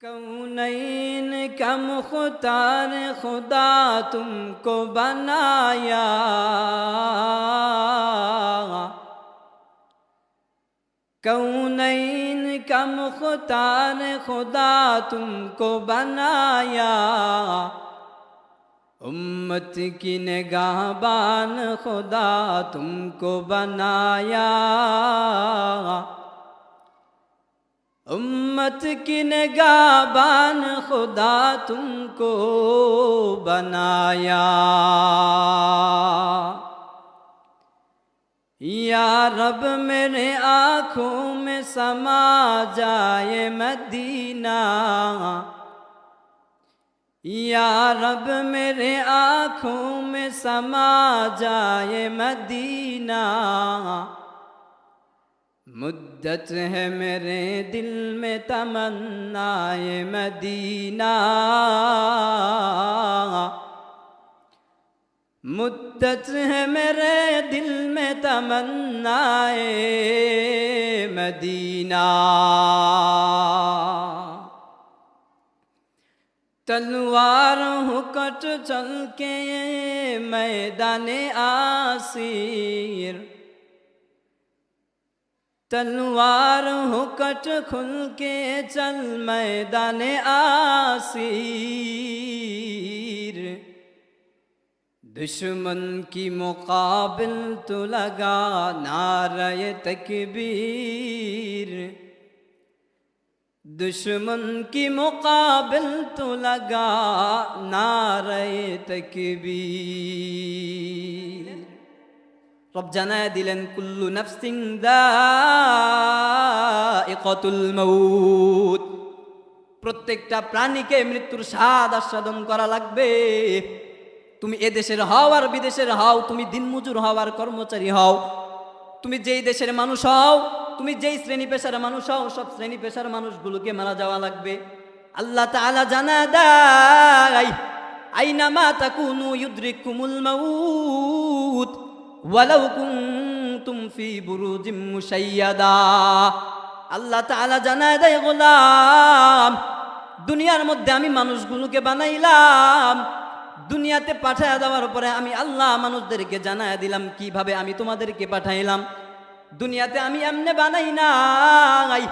कौनैन का मुख्तार खुदा तुमको बनाया, कौनैन का मुख्तार खुदा तुमको बनाया, उम्मत की निगाहबान खुदा तुमको बनाया, उम्मत की निगाहबान खुदा तुमको बनाया। या रब मेरे आँखों में समा जाए मदीना, या रब मेरे आँखों में समा जाए मदीना, मुद्दत है मेरे दिल में तमन्नाए मदीना, मुद्दत है मेरे दिल में तमन्नाए मदीना। तलवार हूँ कट चल के मैदाने आसीर, तलवार हो कट खुल के चल मैदाने आसीर, दुश्मन की मुकाबिल तो लगा नारे तकबीर, दुश्मन की मुकाबिल तो लगा नारे तकबीर। রব জানায় দিলেন কুল্লু নাফসিন যায়িকাতুল মাউত, প্রত্যেকটা প্রাণীকে মৃত্যুর স্বাদ আস্বাদন করা লাগবে। তুমি এদেশের হও আর বিদেশের হও, তুমি দিনমজুর হও আর কর্মচারী হও, তুমি যেই দেশের মানুষ হও, তুমি যেই শ্রেণী পেশার মানুষ হও, সব শ্রেণী পেশার মানুষগুলোকে মারা যাওয়া লাগবে। আল্লাহ তাআলা জানায় দেয় আইনামা তাকুনু ইউদরিকুমুল মাউত ওয়ালাউ কুনতুম ফি বুরুজিম মুশাইয়াদা। আল্লাহ তাআলা জানায় দেয় গোলাম, দুনিয়ার মধ্যে আমি মানুষগুলোকে বানাইলাম, দুনিয়াতে পাঠায় দেওয়ার পরে আমি আল্লাহ মানুষদেরকে জানায় দিলাম কিভাবে আমি তোমাদেরকে পাঠাইলাম। দুনিয়াতে আমি এমনে বানাই নাই।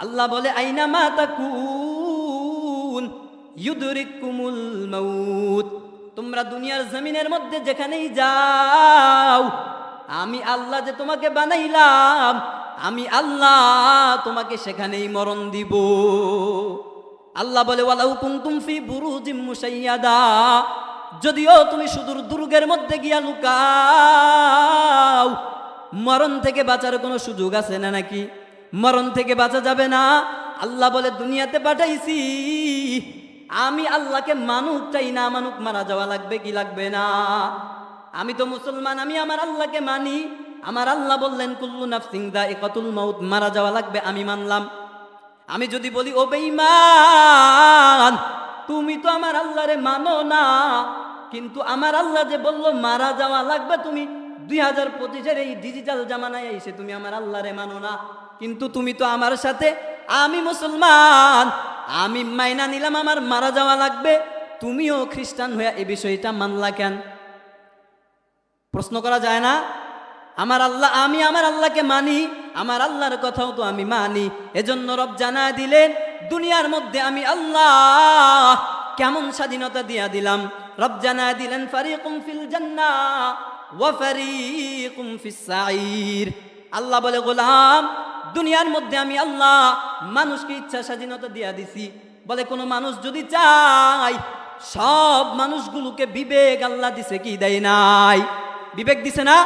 আল্লাহ বলে আইনামা তাকুন ইউদরিকুমুল মাউত, তোমরা দুনিয়ার জমিনের মধ্যে যেখানেই যাও, আমি আল্লাহ যে তোমাকে বানাইলাম, আমি আল্লাহ তোমাকে সেখানেই মরণ দিব। আল্লাহ বলে ওয়ালাউ কুনতুম ফি বুরুজিম মুশাইয়াদা, যদিও তুমি সুদূর দুর্গের মধ্যে গিয়া লুকাও, মরণ থেকে বাঁচার কোনো সুযোগ আছে না নাকি? মরণ থেকে বাঁচা যাবে না। আল্লাহ বলে দুনিয়াতে পাঠাইছি, আমি আল্লাহকে মানুক চাই না মানুক, মারা যাওয়া লাগবে কি লাগবে না? আমি তো মুসলমান, আমি আমার আল্লাহকে মানি। আমার আল্লাহ বললেন কুল্লু নাফসিন যায়িকাতুল মাউত, মারা যাওয়া লাগবে, আমি মানলাম। আমি যদি বলি ও বেঈমান, তুমি তো আমার আল্লাহরে মানো না, কিন্তু আমার আল্লাহ যে বলল মারা যাওয়া লাগবে, তুমি 2025-এর এই ডিজিটাল জামানায় এসে তুমি আমার আল্লাহরে মানো না, কিন্তু তুমি তো আমার সাথে, আমি মুসলমান, আমি মাইনা নিলাম আমার মারা যাওয়া লাগবে, তুমিও খ্রিস্টান হয়ে এই বিষয়টা মানলা কেন? প্রশ্ন করা যায় না? আমার আল্লাহ, আমি আমার আল্লাহকে মানি, আমার আল্লাহর কথাও তো আমি মানি। এজন্য রব জানায় দিলেন দুনিয়ার মধ্যে আমি আল্লাহ কেমন স্বাধীনতা দিয়া দিলাম। রব জানায় দিলেন ফারিকুম ফিল জান্নাহ ওয়া ফারিকুম ফিস সাঈর। আল্লাহ বলে গোলাম, দুনিয়ার মধ্যে আমি আল্লাহ মানুষকে ইচ্ছা স্বাধীনতা দিয়া দিছি। বলে কোনো মানুষ যদি চায়, সব মানুষগুলোকে বিবেক আল্লাহ দিছে কি দেয় নাই? বিবেক দিছে না?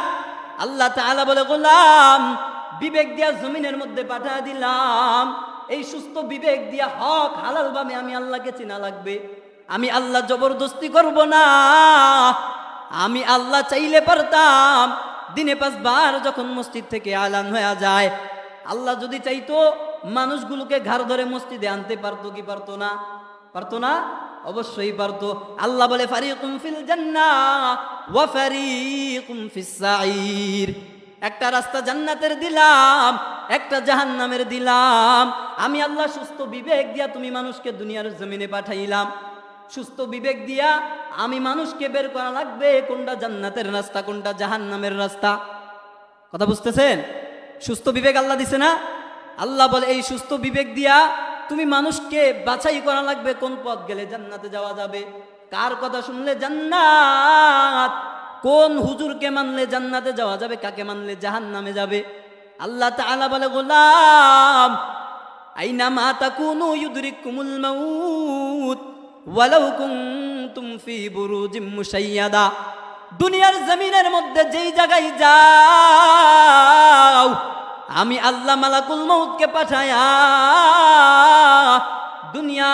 আল্লাহ তাআলা বলে গোলাম, বিবেক দিয়া জমিনের মধ্যে পাঠিয়ে দিলাম, এই সুস্থ বিবেক দিয়া হক হালাল ভাবে আমি আল্লাহকে চিনা লাগবে। আমি আল্লাহ জবরদস্তি করব না। আমি আল্লাহ চাইলে পারতাম দিনে 5 বার যখন মসজিদ থেকে আলান হয়ে যায়, আল্লাহ যদি চাইতো মানুষগুলোকে ঘাড় ধরে মসজিদে আনতে পারতো কি পারতো না? পারতো না? অবশ্যই পারতো। আল্লাহ বলে ফারিকুম ফিল জান্নাহ ওয়া ফারিকুম ফিস সাঈর, একটা রাস্তা জান্নাতের দিলাম, একটা জাহান্নামের দিলাম। আমি আল্লাহ সুস্থ বিবেক দিয়া তুমি মানুষকে দুনিয়ার জমিনে পাঠাইলাম। সুস্থ বিবেক দিয়া আমি মানুষকে বের করা লাগবে কোনটা জান্নাতের রাস্তা কোনটা জাহান্নামের রাস্তা। কথা বুঝতেছেন? সুস্থ বিবেক আল্লাহ দিছে না? আল্লাহ বলে এই সুস্থ বিবেক দিয়া তুমি মানুষকে বাছাই করা লাগবে কোন পথ গেলে জান্নাতে যাওয়া যাবে, কার কথা শুনলে জান্নাত, কোন হুজুরকে মানলে জান্নাতে যাওয়া যাবে, কাকে মানলে জাহান্নামে যাবে। আল্লাহ তাআলা বলে গোলাম আইনা মা তাকুনু ইউদরিকুমুল মাউত ওয়ালাউ কুনতুম ফি বুরুজিম মুশাইয়াদা। দুনিয়ার জমিনের মধ্যে যেই জায়গায় যাও আমি আল্লাহ মালাকুল মউতকে পাঠায়া দুনিয়া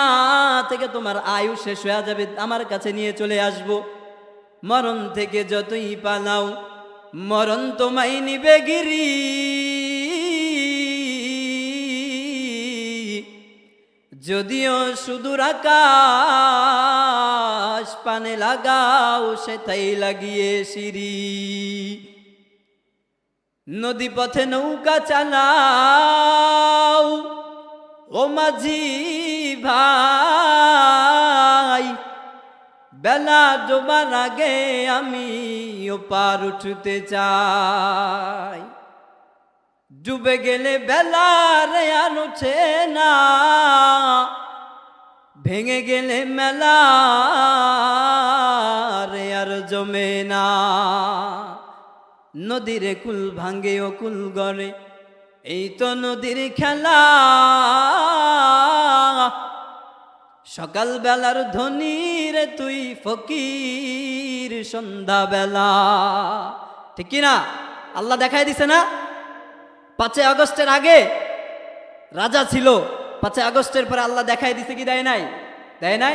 থেকে তোমার আয়ু শেষ হয়ে যাবে আমার কাছে নিয়ে চলে আসব। মরণ থেকে যতই পালাও মরণ তোমায় নিবে গিরি, যদিও সুদূর আকাশ পানে লাগাও সেটাই লাগিয়ে সিঁড়ি। নদী পথে নৌকা চালাও ও মাঝি ভাই, বেলা ডোবার আগে আমি ওপার উঠতে চাই। ডুবে গেলে বেলা রে আর ওঠে না, ভেঙে গেলে মেলা রে আর জমে না। নদীর কুল ভাঙ্গে ও কুল গড়ে এই তো নদীর খেলা, সকাল বেলার ধনী রে তুই ফকির সন্ধ্যা বেলা। ঠিক কি না? আল্লাহ দেখাই দিছে না? 5 আগস্টের আগে রাজা ছিল, 5 আগস্টের পরে আল্লাহ দেখাই দিছে কি দেয় নাই? দেয় নাই।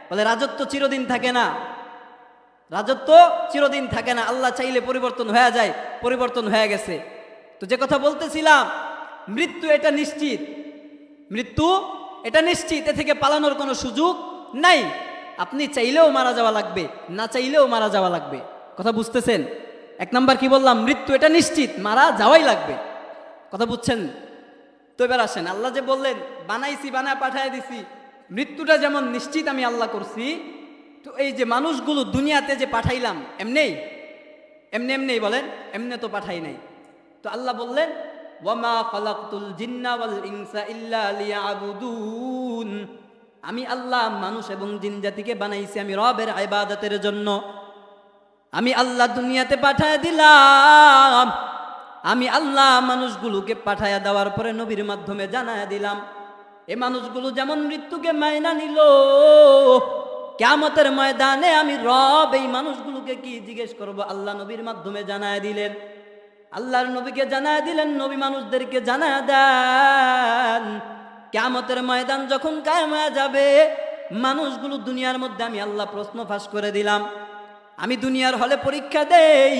বলে রাজত্ব চিরদিন থাকে না, রাজত্ব চিরদিন থাকে না, আল্লাহ চাইলে পরিবর্তন হয়ে যায়, পরিবর্তন হয়ে গেছে। তো যে কথা বলতেছিলাম, মৃত্যু এটা নিশ্চিত, মৃত্যু এটা নিশ্চিত, এ থেকে পালানোর কোনো সুযোগ নাই। আপনি চাইলেও মারা যাওয়া লাগবে, না চাইলেও মারা যাওয়া লাগবে। কথা বুঝতেছেন? 1 নাম্বার কি বললাম? মৃত্যু এটা নিশ্চিত, মারা যাওয়াই লাগবে। কথা বুঝছেন? তো এবার আসেন, আল্লাহ যে বললেন বানাইছি বানায় পাঠায় দিছি, মৃত্যুটা যেমন নিশ্চিত আমি আল্লাহ করছি, তো এই যে মানুষগুলো দুনিয়াতে যে পাঠাইলাম এমনি এমনি বলেন, এমনি তো পাঠাই নাই। তো আল্লাহ বললেন ওয়ামা খালাকতুল জিন্না ওয়াল ইনসা ইল্লা লিয়াবুদুন, আমি আল্লাহ মানুষ এবং জিন জাতিকে বানাইছি আমি রবের ইবাদতের জন্য। আমি আল্লাহ দুনিয়াতে পাঠায় দিলাম, আমি আল্লাহ মানুষগুলোকে পাঠায়া দেওয়ার পরে নবীর মাধ্যমে জানায়া দিলাম। এই মানুষগুলো যেমন মৃত্যুকে মাইনা নিল, কিয়ামতের ময়দানে আমি রব এই মানুষগুলোকে কি জিজ্ঞেস করব, আল্লাহ নবীর মাধ্যমে জানায়া দিলেন। আল্লাহর নবীকে জানায়া দিলেন, নবী মানুষদেরকে জানায়া দেন কিয়ামতের ময়দান যখন কায়েম হয়ে যাবে, মানুষগুলো দুনিয়ার মধ্যে আমি আল্লাহ প্রশ্ন ফাঁস করে দিলাম। আমি দুনিয়ার হলে পরীক্ষা দেই,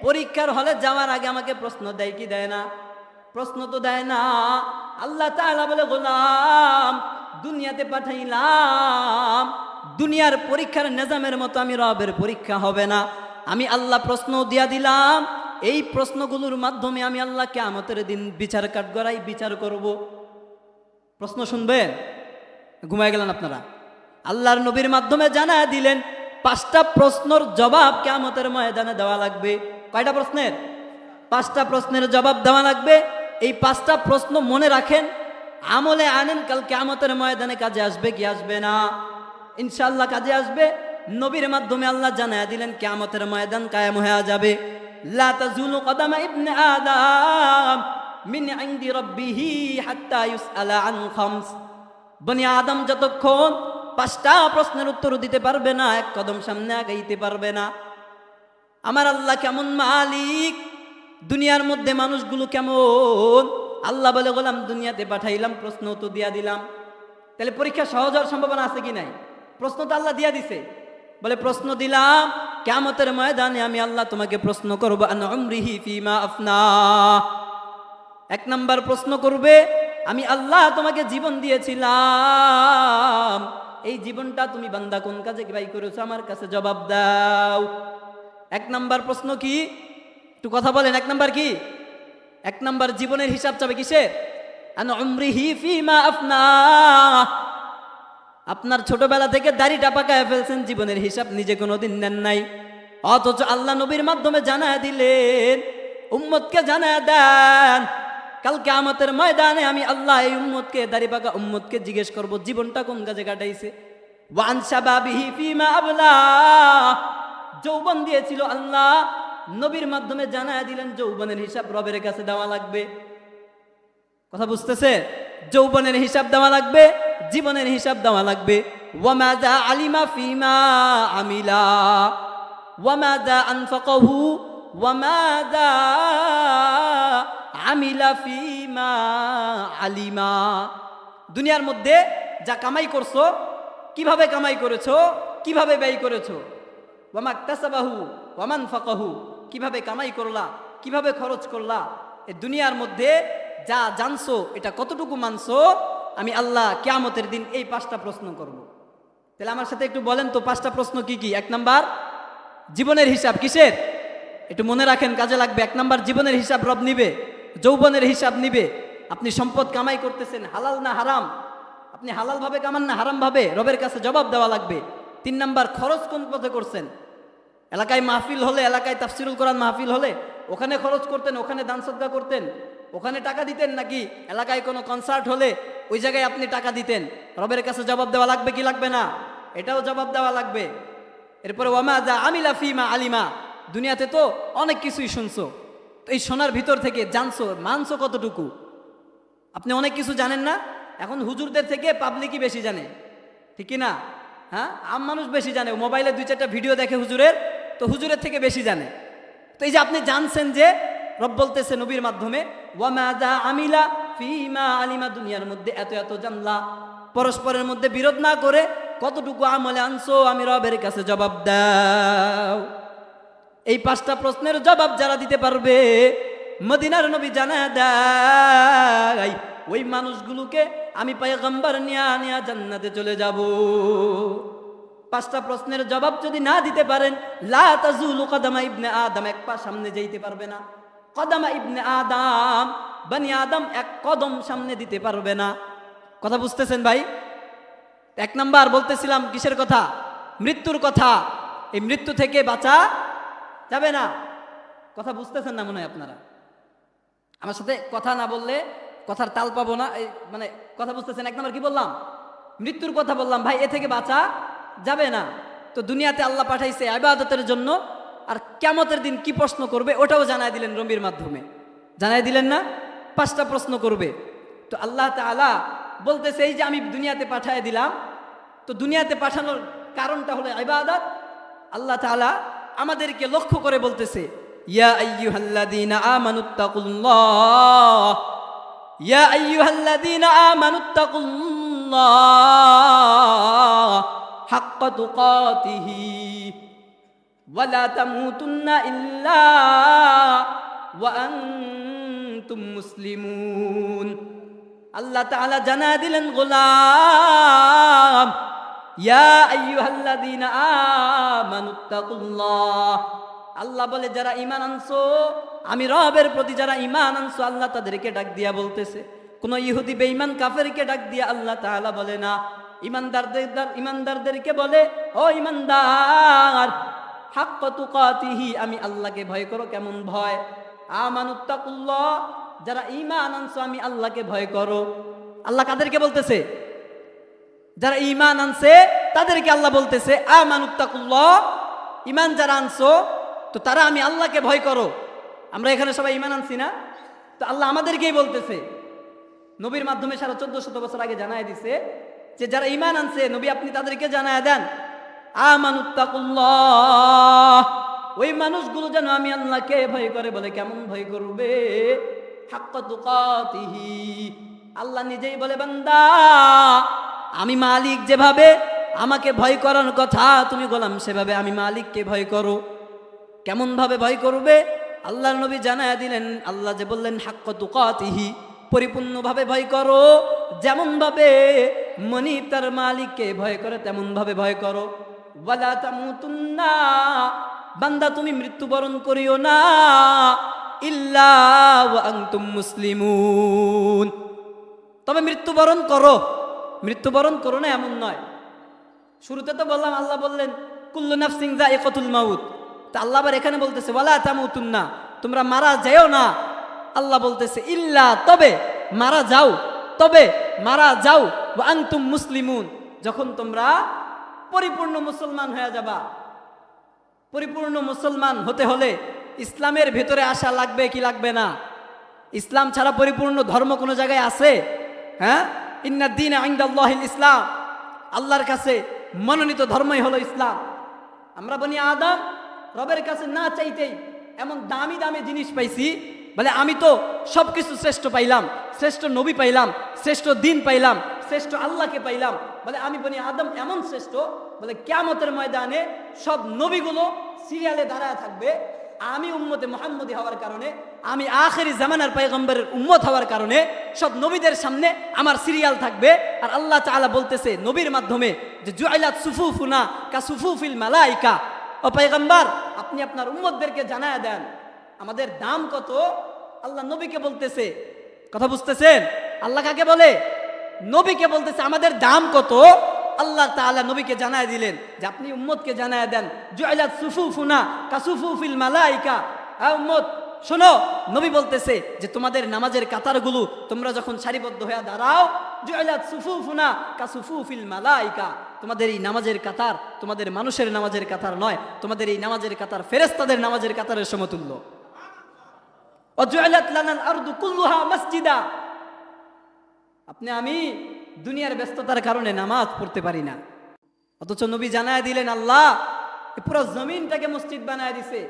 পরীক্ষার হলে যাওয়ার আগে আমাকে প্রশ্ন দেয় কি দেয় না? প্রশ্ন তো দেয় না। আল্লাহ তাআলা বলে গোলাম দুনিয়াতে পাঠাইলাম, দুনিয়ার পরীক্ষার নিজামের মতো আমি রবের পরীক্ষা হবে না। আমি আল্লাহ প্রশ্ন দিয়া দিলাম, এই প্রশ্নগুলোর মাধ্যমে আমি আল্লাহ কিয়ামতের দিন বিচার কাঠগড়াই বিচার করব। প্রশ্ন শুনবেন? ঘুমায় গেলেন আপনারা? আল্লাহর নবীর মাধ্যমে জানায় দিলেন 5টা প্রশ্নের জবাব কিয়ামতের ময়দানে দেওয়া লাগবে। কয়টা প্রশ্নের? 5টা প্রশ্নের জবাব দেওয়া লাগবে। এই 5টা প্রশ্ন মনে রাখেন, আমলে আনেন, কাল কিয়ামতের ময়দানে কাজে আসবে কি আসবে না? ইনশাআল্লাহ কাজে আসবে। নবীর মাধ্যমে আল্লাহ জানায় দিলেন কিয়ামতের ময়দান কায়েম হয়ে যাবে। লা তাজুলু কদামা ইবনে আদম মিন ইনদি রাব্বিহি হাত্তা ইউসআলা আন খামস। বনি আদম যতক্ষণ 5টা প্রশ্নের উত্তর দিতে পারবে না, 1 কদম সামনে আগাইতে পারবে না। আমার আল্লাহ কেমন মালিক, দুনিয়ার মধ্যে মানুষগুলো কেমন। আল্লাহ বলে গোলাম দুনিয়াতে পাঠাইলাম, প্রশ্ন তো দিয়া দিলাম। তাহলে পরীক্ষা সহজ হওয়ার সম্ভাবনা আছে কি নাই? প্রশ্ন তো আল্লাহ দিয়া দিছে। বলে প্রশ্ন দিলাম, কিয়ামতের ময়দানে আমি আল্লাহ তোমাকে প্রশ্ন করব আন উমরিহি ফিমা আফনা। 1 নাম্বার প্রশ্ন করবে, আমি আল্লাহ তোমাকে জীবন দিয়েছিলাম, এই জীবনটা তুমি বান্দা কোন কাজে ব্যয় করেছো আমার কাছে জবাব দাও। 1 নাম্বার প্রশ্ন কি? একটু কথা বলেন, 1 নাম্বার কি? এক নাম্বার জীবনের হিসাব চাবে কিসের? আন উমরিহি ফিমা আফনা। আপনার ছোটবেলা থেকে দাড়িটা পাকায় ফেলছেন, জীবনের হিসাব নিজে কোনোদিন নেন নাই, অথচ আল্লাহ নবীর মাধ্যমে জানায় দিলেন, উম্মতকে জানায় দেন, কাল কিয়ামতের ময়দানে আমি আল্লাহ এই উম্মতকে, দাড়ি পাকা উম্মতকে জিজ্ঞেস করব জীবনটা কোন কাজে কাটাইছে। ওয়ান শাবাবিহি ফিমা আবলা। যৌবন দিয়েছিল আল্লাহ, নবীর মাধ্যমে জানায় দিলেন যৌবনের হিসাব রবের কাছে দেওয়া লাগবে। কথা বুঝতেছে? যৌবনের হিসাব দেওয়া লাগবে, জীবনের হিসাব দেওয়া লাগবে। ওয়ামাযা আলিমা ফিমা আমিলা ওয়ামাযা আনফাকাহু ওয়ামাযা আমিলা ফিমা আলিমা। দুনিয়ার মধ্যে যা কামাই করছো, কিভাবে কামাই করেছো, কিভাবে ব্যয় করেছো। ওয়ামাকতাসাবাহু ওয়ামানফাকাহু, কিভাবে কামাই করলা, কিভাবে খরচ করলা। এই দুনিয়ার মধ্যে যা জানছো এটা কতটুকু মানছো, আমি আল্লাহ কিয়ামতের দিন এই 5টা প্রশ্ন করব। তাহলে আমার সাথে একটু বলেন তো 5টা প্রশ্ন কি কি? 1 নাম্বার জীবনের হিসাব কিসের? একটু মনে রাখেন, কাজে লাগবে। 1 নাম্বার জীবনের হিসাব রব নিবে, যৌবনের হিসাব নিবে। আপনি সম্পদ কামাই করতেছেন, হালাল না হারাম, আপনি হালাল ভাবে কামান না হারাম ভাবে, রবের কাছে জবাব দেওয়া লাগবে। 3 নাম্বার খরচ কোন পথে করছেন। এলাকায় মাহফিল হলে, এলাকায় তাফসিরুল কোরআন মাহফিল হলে ওখানে খরচ করতেন, ওখানে দান সদকা করতেন, ওখানে টাকা দিতেন, নাকি এলাকায় কোনো কনসার্ট হলে ওই জায়গায় আপনি টাকা দিতেন? রবের কাছে জবাব দেওয়া লাগবে কি লাগবে না? এটাও জবাব দেওয়া লাগবে। এরপরে ওয়ামাযা আমিলা ফিমা আলিমা। দুনিয়াতে তো অনেক কিছুই শুনছো, তো এই শোনার ভিতর থেকে জানছো, মানছো কতটুকু? আপনি অনেক কিছু জানেন না। এখন হুজুরদের থেকে পাবলিকই বেশি জানে, ঠিক কি না? হ্যাঁ, আম মানুষ বেশি জানে, মোবাইলে 2-4টা ভিডিও দেখে হুজুরের, তো হুজুরের থেকে বেশি জানে। তো এই যে আপনি জানছেন যে রব বলতেছে নবীর মাধ্যমে ওয়ামাযা আমিলা ফিমা আলিমা, দুনিয়ার মধ্যে এত এত জানলা, পরস্পরের মধ্যে বিরোধ না করে কতটুকু আমলে আনছো, আমি রবের কাছে জবাব দাও। এই 5টা প্রশ্নের জবাব যারা দিতে পারবে, মদিনার নবী জানায় দেয় ওই মানুষগুলোকে আমি পয়গম্বর নিয়া জান্নাতে চলে যাব। 5টা প্রশ্নের জবাব যদি না দিতে পারেন, লা তাজুলু কদমা ইবনে আদম, এক পা সামনে যাইতে পারবে না। কদমা ইবনে আদম, বনি আদম 1 কদম সামনে দিতে পারবে না। কথা বুঝতেছেন ভাই? 1 নাম্বার বলতেছিলাম কিসের কথা? মৃত্যুর কথা। এই মৃত্যু থেকে বাঁচা যাবে না। কথা বুঝতেছেন না মনে হয় আপনারা? আমার সাথে কথা না বললে কথার তাল পাবো না। এই মানে কথা বুঝতেছেন? 1 নাম্বার কি বললাম? মৃত্যুর কথা বললাম। ভাই এ থেকে বাঁচা যাবে না। তো দুনিয়াতে আল্লাহ পাঠাইছে ইবাদতের জন্য, আর কিয়ামতের দিন কি প্রশ্ন করবে ওটাও জানাই দিলেন নবীর মাধ্যমে। জানাই দিলেন না? 5টা প্রশ্ন করবে। তো আল্লাহ তাআলা বলতেছে এই যে আমি দুনিয়াতে পাঠিয়ে দিলাম, তো দুনিয়াতে পাঠানোর কারণটা হলো ইবাদত। আল্লাহ তাআলা আমাদেরকে লক্ষ্য করে বলতেছে, ইয়া আইয়ুহাল্লাযীনা আমানুত্তাকুল্লাহ, ইয়া আইয়ুহাল্লাযীনা আমানুত্তাকুল্লাহ হাক্কা তুকাতিহি ওয়া লা তামুতুন্না ইল্লা ওয়া আনতুম মুসলিমুন। আল্লাহ তাআলা জানায় দিলেন, গোলাম, ইয়া আইয়ুহাল্লাযীনা আমানুত্তাকুল্লাহ। আল্লাহ বলে যারা ঈমান আনছো, আমি রবের প্রতি যারা ঈমান আনছো, আল্লাহ তাদেরকে ডাক দিয়া বলতেছে। কোন ইহুদি বেঈমান কাফেরকে ডাক দিয়া আল্লাহ তাআলা বলে না, ইমানদারদেরকে বলে, ও ইমানদার, হাক্কা তুকাতিহি, আমি আল্লাহকে ভয় করো। কেমন ভয়? আমানুত্তাকুল্লাহ, যারা ঈমান আনছো আমি আল্লাহকে ভয় করো। আল্লাহ কাদেরকে বলতেছে? যারা ঈমান আনছে তাদেরকে আল্লাহ বলতেছে আমানুত্তাকুল্লাহ, ঈমান যারা আনছো তো তারা আমি আল্লাহকে ভয় করো। আমরা এখানে সবাই ঈমান আনছি না? তো আল্লাহ আমাদেরকেই বলতেছে। নবীর মাধ্যমে 1450 বছর আগে জানায় দিছে যে যারা ঈমান আনছে নবী আপনি তাদেরকে জানায় দেন আমানুত্তাকুল্লাহ, ওই মানুষগুলো যেন আমি আল্লাহকে ভয় করে। বলে কেমন ভয় করবে? হাক্কা তুকাতিহি, আল্লাহ নিজেই বলে, বান্দা আমি মালিক, যেভাবে আমাকে ভয় করার কথা তুমি গোলাম সেভাবে আমি মালিককে ভয় করো। কেমন ভাবে ভয় করবে? আল্লাহর নবী জানায় দিলেন, আল্লাহ যে বললেন হাক্কা তুকাতিহি, পরিপূর্ণভাবে ভয় করো, যেমন ভাবে মনিব তার মালিককে ভয় করে তেমন ভাবে ভয় করো। ওয়ালা তামুতুন্না, বান্দা তুমি মৃত্যুবরণ করিও না ইল্লা ওয়া আনতুম মুসলিমুন। তবে মৃত্যুবরণ করো, মৃত্যুবরণ করো না এমন নয়। শুরুতে তো বললাম, আল্লাহ বললেন কুল্লু নাফসিন যায়িকাতুল মাউত। তা আল্লাহ আবার এখানে বলতেছে ওয়ালা তামুতুন্না, তোমরা মারা যাও না। আল্লাহ বলতেছে ইল্লা, তবে মারা যাও, তবে মারা যাও ওয়া আনতুম মুসলিমুন, যখন তোমরা পরিপূর্ণ মুসলমান হয়ে যাবা। পরিপূর্ণ মুসলমান হতে হলে ইসলামের ভেতরে আসা লাগবে কি লাগবে না? ইসলাম ছাড়া পরিপূর্ণ ধর্ম কোনো জায়গায় আছে? হ্যাঁ, ইন্নাদ দীনা ইনদাল্লাহিল ইসলাম, আল্লাহর কাছে মনোনীত ধর্মই হলো ইসলাম। আমরা বনি আদম রবের কাছে না চাইতেই এমন দামি দামি জিনিস পাইছি, বলে আমি তো সব কিছু শ্রেষ্ঠ পাইলাম, শ্রেষ্ঠ নবী পাইলাম, শ্রেষ্ঠ দিন পাইলাম, শ্রেষ্ঠ আল্লাহকে পাইলাম। বলে আমি বনি আদম এমন শ্রেষ্ঠ, বলে কিয়ামতের ময়দানে সব নবীগুলো সিরিয়ালে দাঁড়ায় থাকবে, আমি উম্মতে মুহাম্মদী হওয়ার কারণে, আমি আখেরি জামানার পয়গম্বরের উম্মত হওয়ার কারণে সব নবীদের সামনে আমার সিরিয়াল থাকবে। আর আল্লাহ তাআলা বলতেছে নবীর মাধ্যমে যে জুইলাত সুফুফুনা কা সুফুফিল মালাইকা, ও পয়গম্বর আপনি আপনার উম্মতদেরকে জানায়া দেন আমাদের দাম কত। আল্লাহ নবীকে বলতেছে, কথা বুঝতেছেন? আল্লাহ কাকে বলে? নবীকে বলতেছে আমাদের দাম কত। আল্লাহ তাআলা নবীকে জানায় দিলেন যে আপনি উম্মতকে জানায় দেন জুইলাত সুফুফুনা কা সুফুফিল মালাইকা। উম্মত শোনো, নবী বলতেছে যে তোমাদের নামাজের কাতারগুলো তোমরা যখন সারিবদ্ধ হয়ে দাঁড়াও, জুইলাত সুফুফুনা কা সুফুফিল মালাইকা, তোমাদের এই নামাজের কাতার তোমাদের মানুষের নামাজের কাতার নয়, তোমাদের এই নামাজের কাতার ফেরেশতাদের নামাজের কাতারের সমতুল্য। ও জুইলাত লানাল আরদু কুল্লুহা মাসজিদা, আপনি আমি দুনিয়ার ব্যস্ততার কারণে নামাজ পড়তে পারি না, অথচ নবী জানায় দিলেন আল্লাহ পুরো জমিনটাকে মসজিদ বানায় দিছে।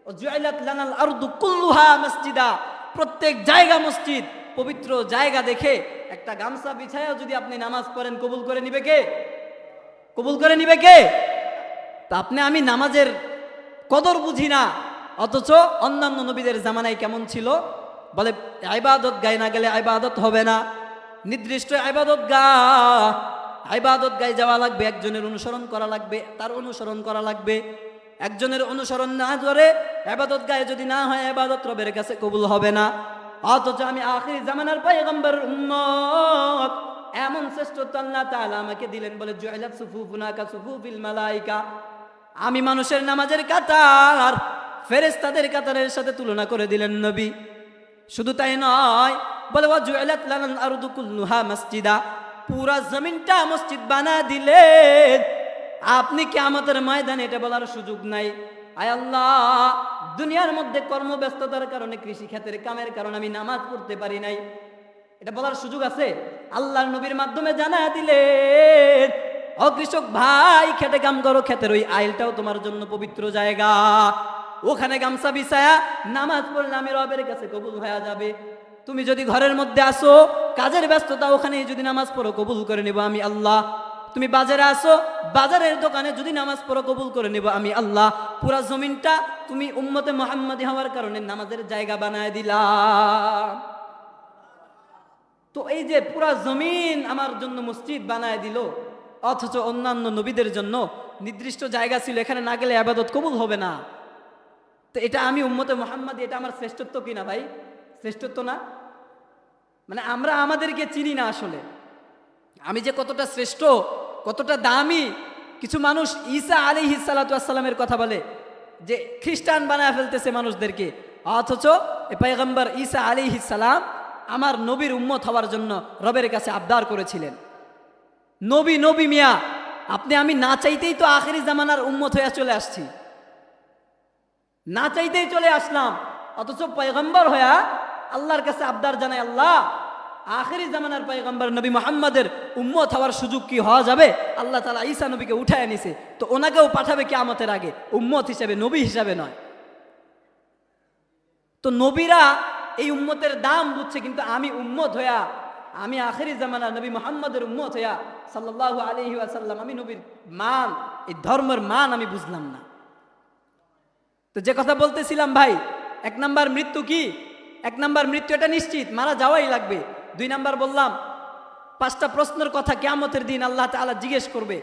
ও জুইলাত লানাল আরদু কুল্লুহা মাসজিদা, প্রত্যেক জায়গা মসজিদ, পবিত্র জায়গা দেখে একটা গামছা বিছায়া যদি আপনি নামাজ পড়েন কবুল করে নিবে কে? কবুল করে নিবে কে? তা আপনি আমি নামাজের কদর বুঝি না, অথচ অন্যান্য নবীদের জামানায় কেমন ছিল? বলে ইবাদত গায়ে না গেলে ইবাদত হবে না, নির্দিষ্ট ইবাদত গায়ে যাওয়া লাগবে, একজনের অনুসরণ করা লাগবে, তার অনুসরণ করা লাগবে। একজনের অনুসরণ না করে ইবাদত গায়ে যদি না হয়, ইবাদত রবের কাছে কবুল হবে না। অথচ আমি আখিরি জামানার পয়গম্বর উম্মত, এমন শ্রেষ্ঠত্ব আল্লাহ তাআলা আমাকে দিলেন। বলে জুইলাত সুফুফুনা কা সুফুফিল মালাইকা, আমি মানুষের নামাজের কাতার ফেরেশতাদের কাতারের সাথে তুলনা করে দিলেন নবী। শুধু তাই নয়, বলে ওয়া জুইলাত লানাল আরদু কুল্লুহা মাসজিদা, পুরা জমিনটা মসজিদ বানা দিলেন। আপনি কিয়ামতের ময়দানে এটা বলার সুযোগ নাই, আয় আল্লাহ দুনিয়ার মধ্যে কর্মব্যস্ততার কারণে, কৃষি ক্ষেত্রের কামের কারণে আমি নামাজ পড়তে পারি নাই, এটা বলার সুযোগ আছে? আল্লাহর নবীর মাধ্যমে জানায় দিলেন ও কৃষক ভাই, খেতে কাম করো, ক্ষেতের ওই আইলটাও তোমার জন্য পবিত্র জায়গা, ওখানে গামছা বিছায়া নামাজ পড়লে আমি রবের কাছে কবুল হয়ে যাবে। তুমি যদি ঘরের মধ্যে আসো, কাজের ব্যস্ততা, ওখানে যদি নামাজ পড়ো কবুল করে নেব আমি আল্লাহ। তুমি বাজারে আসো, বাজারের দোকানে যদি নামাজ পড়ো কবুল করে নেব আমি আল্লাহ। পুরা জমিনটা তুমি উম্মতে মুহাম্মাদি হওয়ার কারণে নামাজের জায়গা বানায় দিলাম। তো এই যে পুরা জমিন আমার জন্য মসজিদ বানায় দিল, অথচ অন্যান্য নবীদের জন্য নির্দিষ্ট জায়গা ছিল, এখানে না গেলে ইবাদত কবুল হবে না। তো এটা আমি উম্মতে মুহাম্মাদি, এটা আমার শ্রেষ্ঠত্ব কিনা ভাই? শ্রেষ্ঠত্ব না? মানে আমরা আমাদেরকে চিনি না আসলে, আমি যে কতটা শ্রেষ্ঠ, কতটা দামি। কিছু মানুষ ঈসা আলাইহিস সালাতু ওয়াস সালামের কথা বলে যে খ্রিস্টান বানায় ফেলতেছে মানুষদেরকে, অথচ এই পয়গম্বর ঈসা আলাইহিস সালাম আমার নবীর উম্মত হওয়ার জন্য রবের কাছে আবদার করেছিলেন। নবী মিয়া, আপনি আমি না চাইতেই তো আখেরি জামানার উম্মত হয়ে চলে আসছি, না চাইতেই চলে আসলাম, অথচ পয়গম্বর হয়ে আল্লাহর কাছে আবদার জানাই, আল্লাহ আখেরি জামানার পয়গম্বর নবী মুহাম্মাদের উম্মত হওয়ার সুযোগ কি হওয়া যাবে? আল্লাহ তাআলা ঈসা নবীকে উঠায় নিছে, তো ওনাকেও পাঠাবে কিয়ামতের আগে, উম্মত হিসাবে, নবী হিসাবে নয়। তো নবীরা এই উম্মতের দাম বুঝছে, কিন্তু আমি উম্মত হইয়া, আমি আখেরি জামানা নবী মুহাম্মাদের উম্মত হইয়া সাল্লাল্লাহু আলাইহি ওয়াসাল্লাম, আমি নবীর মান, এই ধর্মের মান আমি বুঝলাম না। তো যে কথা বলতেছিলাম ভাই, 1 নাম্বার মৃত্যু কি? 1 নাম্বার মৃত্যু এটা নিশ্চিত, মারা যাওয়াই লাগবে। 2 নাম্বার বললাম 5টা প্রশ্নের কথা কিয়ামতের দিন আল্লাহ তাআলা জিজ্ঞেস করবে,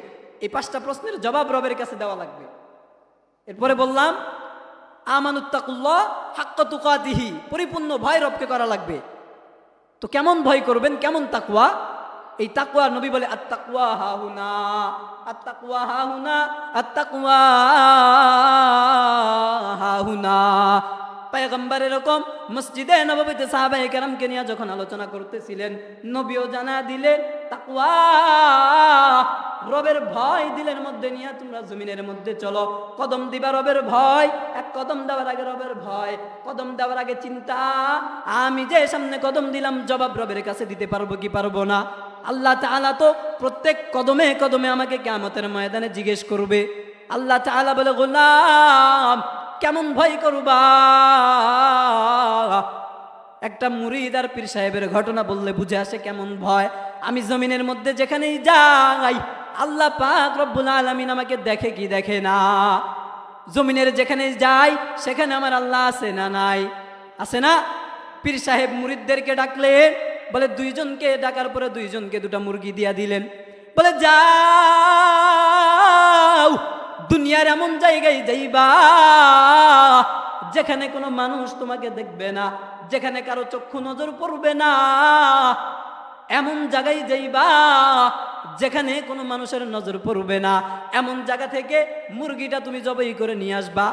এই 5টা প্রশ্নের জবাব রবের কাছে দেওয়া লাগবে। এরপরে বললাম আমানুত্তাকুল্লাহ হাক্কা তুকাতিহি, পরিপূর্ণ ভয় রবকে করা লাগবে। তো কেমন ভয় করবেন, কেমন তাকওয়া? এই তাকওয়া নবী বলে আত্তাকওয়া হাহুনা, আত্তাকওয়া হাহুনা, আত্তাকওয়া হাহুনা। পয়গম্বর এরকম মসজিদে নববীতে সাহাবায়ে কেরামকে নিয়ে যখন আলোচনা করতেছিলেন, নবীও জানা দিলেন তাকওয়া, রবের ভয় দিলের মধ্যে নিয়ে তোমরা জমিনের মধ্যে চলো। কদম দিবা রবের ভয়, এক কদম দেওয়ার আগে রবের ভয়, কদম দেওয়ার আগে চিন্তা, আমি যে সামনে কদম দিলাম জবাব রবের কাছে দিতে পারবো কি পারবো না। আল্লাহ তাআলা তো প্রত্যেক কদমে কদমে আমাকে কিয়ামতের ময়দানে জিজ্ঞেস করবে। আল্লাহ তাআলা বলে, গোলাম কেমন ভয় করবা? একটা মুরিদ আর পীর সাহেবের ঘটনা বললে বুঝে আসে কেমন ভয়। আমি জমিনের মধ্যে যেখানেই যাই, আল্লাহ পাক রব্বুল আলামিন আমাকে দেখে কি দেখে না? জমিনের যেখানে যাই সেখানে আমার আল্লাহ আছে না নাই? আছে না? পীর সাহেব মুরিদদেরকে ডাকলেন, বলে দুইজনকে ডাকার পরে দুইজনকে দুটা মুরগি দিয়া দিলেন। বলে যাও দুনিয়ার এমন জায়গায় যাইবা যেখানে কোনো মানুষ তোমাকে দেখবে না, যেখানে কারো চক্ষু নজর পড়বে না। এমন জায়গায় যাইবা যেখানে কোনো মানুষের নজর পড়বে না। এমন জায়গা থেকে মুরগিটা তুমি জবাই করে নিয়ে আসবা।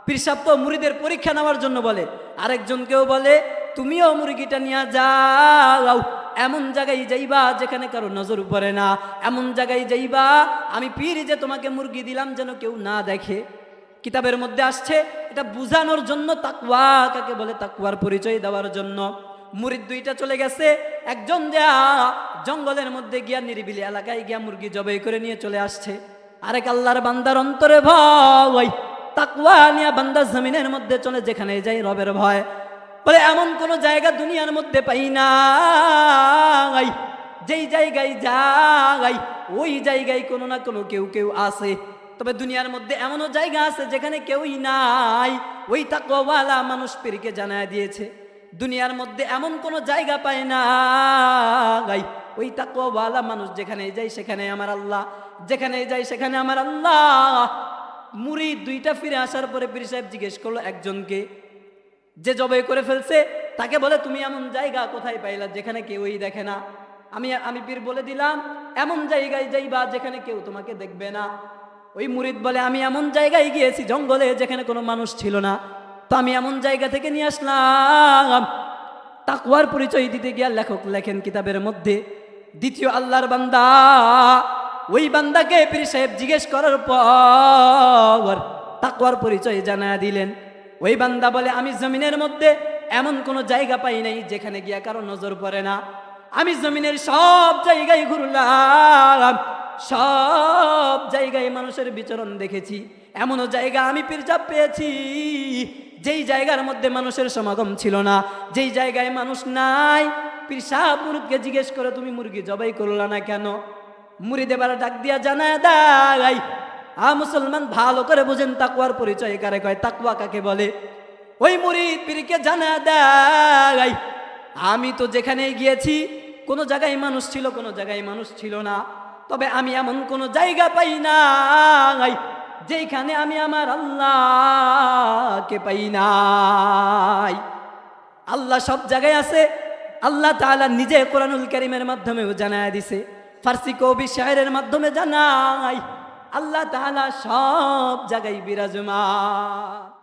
পীর সাহেব তো মুরিদের পরীক্ষা নেওয়ার জন্য বলে। আরেকজনকেও বলে তুমিও মুরগিটা নিয়ে যাও, এমন জায়গায় যাইবা যেখানে কারো নজর পড়ে না। এমন জায়গায় যাইবা আমি পীর যে তোমাকে মুরগি দিলাম যেন কেউ না দেখে। কিতাবের মধ্যে আসছে এটা বুঝানোর জন্য, তাকওয়া কাকে বলে তাকওয়ার পরিচয় দেওয়ার জন্য। মুরিদ দুইটা চলে গেছে, একজন যা জঙ্গলের মধ্যে গিয়া নিরিবিলি এলাকায় গিয়া মুরগি জবাই করে নিয়ে চলে আসছে। আরেক আল্লাহর বান্দার অন্তরে ভয়, তাকওয়া নিয়ে বান্দা জমিনের মধ্যে চলে যেখানে যাই রবের ভয়। বলে এমন কোন জায়গা দুনিয়ার মধ্যে পাই না, যেই জায়গায় যাই ওই জায়গায় কোনো না কোনো কেউ কেউ আছে। তবে দুনিয়ার মধ্যে এমনও জায়গা আছে যেখানে কেউই নাই, ওই তাকওয়াওয়ালা মানুষ পীরকে জানায় দিয়েছে। দুনিয়ার মধ্যে এমন কোনো জায়গা পায় না, ওই তাকওয়াওয়ালা মানুষ যেখানে যায় সেখানে আমার আল্লাহ, যেখানে যায় সেখানে আমার আল্লাহ। মুরিদ দুইটা ফিরে আসার পরে পীর সাহেব জিজ্ঞেস করলো একজনকে, যে জবাই করে ফেলছে তাকে, বলে তুমি এমন জায়গা কোথায় পাইলা যেখানে কেউই দেখে না? আমি পীর বলে দিলাম এমন জায়গায় যাইবা যেখানে কেউ তোমাকে দেখবে না। ওই মুরিদ বলে আমি এমন জায়গায় গিয়েছি জঙ্গলে যেখানে কোনো মানুষ ছিল না, তো আমি এমন জায়গা থেকে নিয়ে আসলাম। তাকওয়ার পরিচয় দিতে গিয়া লেখক লেখেন কিতাবের মধ্যে, দ্বিতীয় আল্লাহর বান্দা ওই বান্দাকে পীর সাহেব জিজ্ঞেস করার পর তাকওয়ার পরিচয় জানা দিলেন। ওই বান্দা বলে আমি জমিনের মধ্যে এমন কোনো জায়গা পাই নাই যেখানে গিয়া কারো নজর পড়ে না। আমি জমিনের সব জায়গায় ঘুরলাম, সব জায়গায় মানুষের বিচরণ দেখেছি। এমনও জায়গা আমি পীর সাহেব পেয়েছি যেই জায়গার মধ্যে মানুষের সমাগম ছিল না, যেই জায়গায় মানুষ নাই। পীর সাহেব মুরিদকে জিজ্ঞেস করে তুমি মুরগি জবাই করলা না কেন? মুরিদ এবার ডাক দিয়া জানায় দেয়, মুসলমান ভালো করে বুঝেন তাকওয়ার পরিচয় কারে কয়, তাকওয়া কাকে বলে। ওই মুরিদ পীরকে জানায় দেয় আমি তো যেখানে গিয়েছি কোনো জায়গায় মানুষ ছিল, কোনো জায়গায় মানুষ ছিল না। তবে আমি এমন কোনো জায়গা পাই নাই যেখানে আমি আমার আল্লাহকে পাই নাই। আল্লাহ সব জায়গায় আছে। আল্লাহ তাআলা নিজে কোরআনুল কারীমের মাধ্যমেও জানায় দিছে, ফার্সি কবি শায়েরের মাধ্যমে জানায় আল্লাহ তাআলা সব জায়গায় বিরাজমান।